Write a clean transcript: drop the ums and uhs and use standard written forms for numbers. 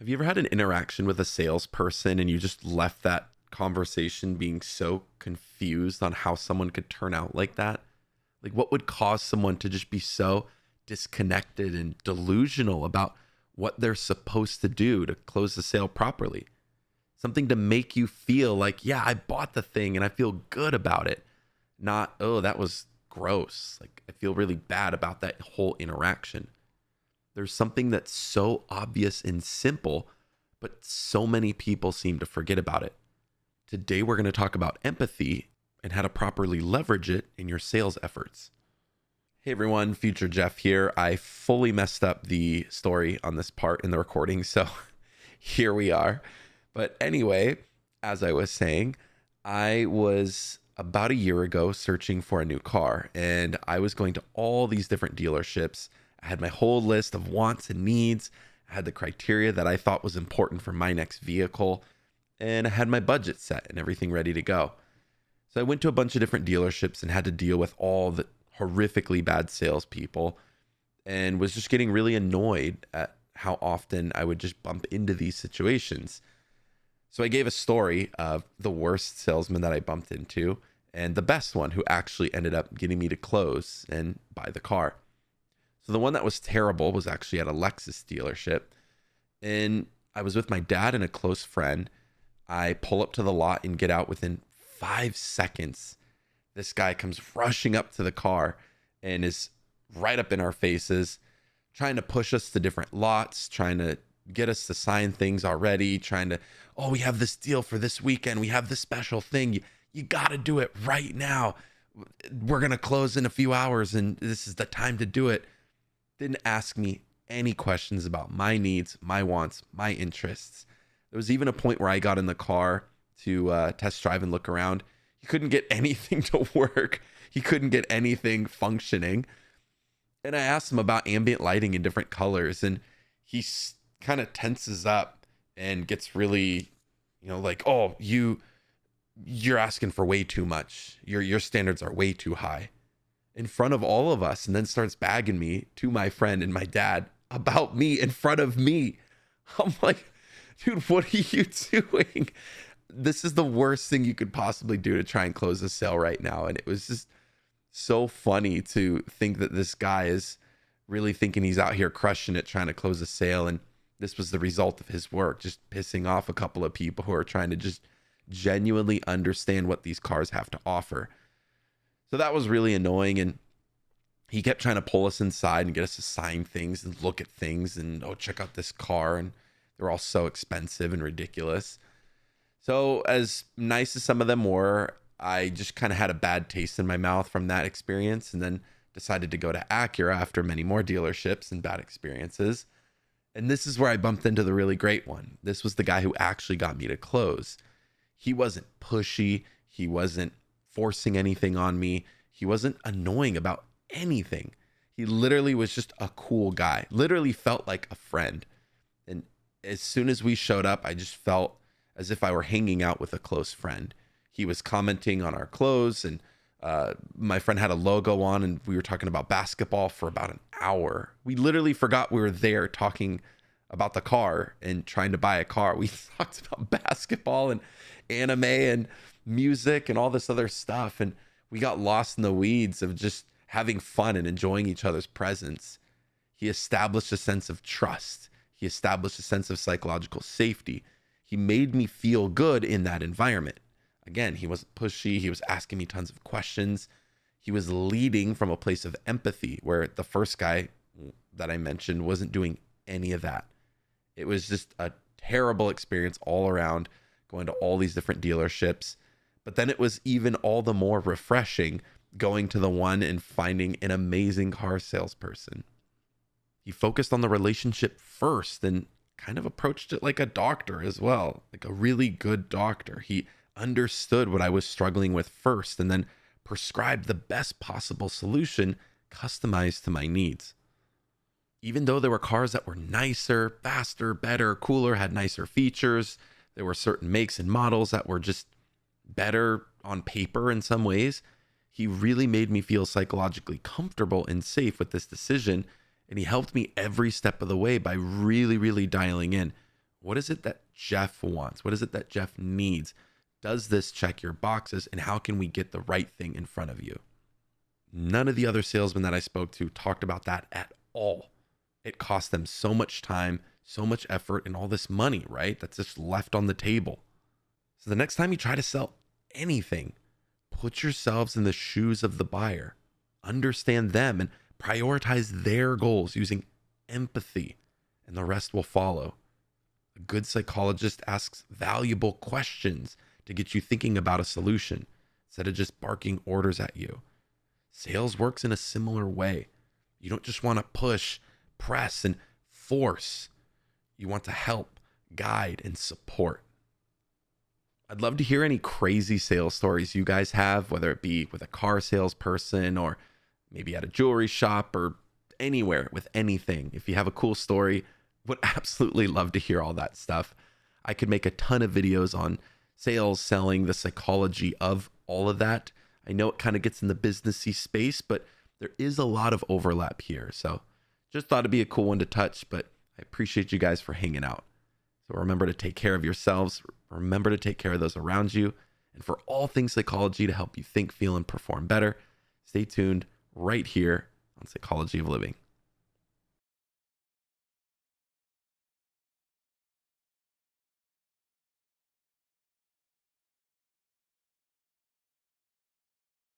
Have you ever had an interaction with a salesperson and you just left that conversation being so confused on how someone could turn out like that? Like, what would cause someone to just be so disconnected and delusional about what they're supposed to do to close the sale properly? Something to make you feel like, yeah, I bought the thing and I feel good about it. Not, oh, that was gross. Like, I feel really bad about that whole interaction. There's something that's so obvious and simple, but so many people seem to forget about it. Today, we're going to talk about empathy and how to properly leverage it in your sales efforts. Hey everyone, Future Jeff here. I fully messed up the story on this part in the recording, so here we are. But anyway, as I was saying, I was about a year ago searching for a new car, and I was going to all these different dealerships. I had my whole list of wants and needs. I had the criteria that I thought was important for my next vehicle, and I had my budget set and everything ready to go. So I went to a bunch of different dealerships and had to deal with all the horrifically bad salespeople and was just getting really annoyed at how often I would just bump into these situations. So I gave a story of the worst salesman that I bumped into and the best one who actually ended up getting me to close and buy the car. So the one that was terrible was actually at a Lexus dealership. And I was with my dad and a close friend. I pull up to the lot and get out within 5 seconds. This guy comes rushing up to the car and is right up in our faces, trying to push us to different lots, trying to get us to sign things already, trying to, oh, we have this deal for this weekend. We have this special thing. You got to do it right now. We're going to close in a few hours and this is the time to do it. Didn't ask me any questions about my needs, my wants, my interests. There was even a point where I got in the car to test drive and look around. He couldn't get anything to work. He couldn't get anything functioning. And I asked him about ambient lighting in different colors, and he kind of tenses up and gets really, like, oh, you're asking for way too much. Your standards are way too high in front of all of us, and then starts bagging me to my friend and my dad about me in front of me. I'm like, dude, what are you doing? This is the worst thing you could possibly do to try and close a sale right now. And it was just so funny to think that this guy is really thinking he's out here crushing it, trying to close a sale. And this was the result of his work, just pissing off a couple of people who are trying to just genuinely understand what these cars have to offer. So that was really annoying. And he kept trying to pull us inside and get us to sign things and look at things and, oh, check out this car. And they're all so expensive and ridiculous. So as nice as some of them were, I just kind of had a bad taste in my mouth from that experience, and then decided to go to Acura after many more dealerships and bad experiences. And this is where I bumped into the really great one. This was the guy who actually got me to close. He wasn't pushy. He wasn't forcing anything on me. He wasn't annoying about anything. He literally was just a cool guy, literally felt like a friend. And as soon as we showed up, I just felt as if I were hanging out with a close friend. He was commenting on our clothes, and my friend had a logo on, and we were talking about basketball for about an hour. We literally forgot we were there talking about the car and trying to buy a car. We talked about basketball and anime and music and all this other stuff, and we got lost in the weeds of just having fun and enjoying each other's presence. He established a sense of trust. He established a sense of psychological safety. He made me feel good in that environment. Again, he wasn't pushy. He was asking me tons of questions. He was leading from a place of empathy, where the first guy that I mentioned wasn't doing any of that. It was just a terrible experience all around, going to all these different dealerships. But then it was even all the more refreshing going to the one and finding an amazing car salesperson. He focused on the relationship first and kind of approached it like a doctor as well, like a really good doctor. He understood what I was struggling with first and then prescribed the best possible solution customized to my needs. Even though there were cars that were nicer, faster, better, cooler, had nicer features, there were certain makes and models that were just better on paper in some ways. He really made me feel psychologically comfortable and safe with this decision. And he helped me every step of the way by really, really dialing in What is it that Jeff wants? What is it that Jeff needs? Does this check your boxes? And how can we get the right thing in front of you? None of the other salesmen that I spoke to talked about that at all. It cost them so much time, so much effort, and all this money, right? That's just left on the table. So the next time you try to sell anything, put yourselves in the shoes of the buyer. Understand them and prioritize their goals using empathy, and the rest will follow. A good psychologist asks valuable questions to get you thinking about a solution instead of just barking orders at you. Sales works in a similar way. You don't just want to push, press, and force. You want to help, guide, and support. I'd love to hear any crazy sales stories you guys have, whether it be with a car salesperson or maybe at a jewelry shop or anywhere with anything. If you have a cool story, would absolutely love to hear all that stuff. I could make a ton of videos on sales, selling, the psychology of all of that. I know it kind of gets in the businessy space, but there is a lot of overlap here. So just thought it'd be a cool one to touch, but I appreciate you guys for hanging out. So remember to take care of yourselves. Remember to take care of those around you. And for all things psychology to help you think, feel, and perform better, stay tuned right here on Psychology of Living.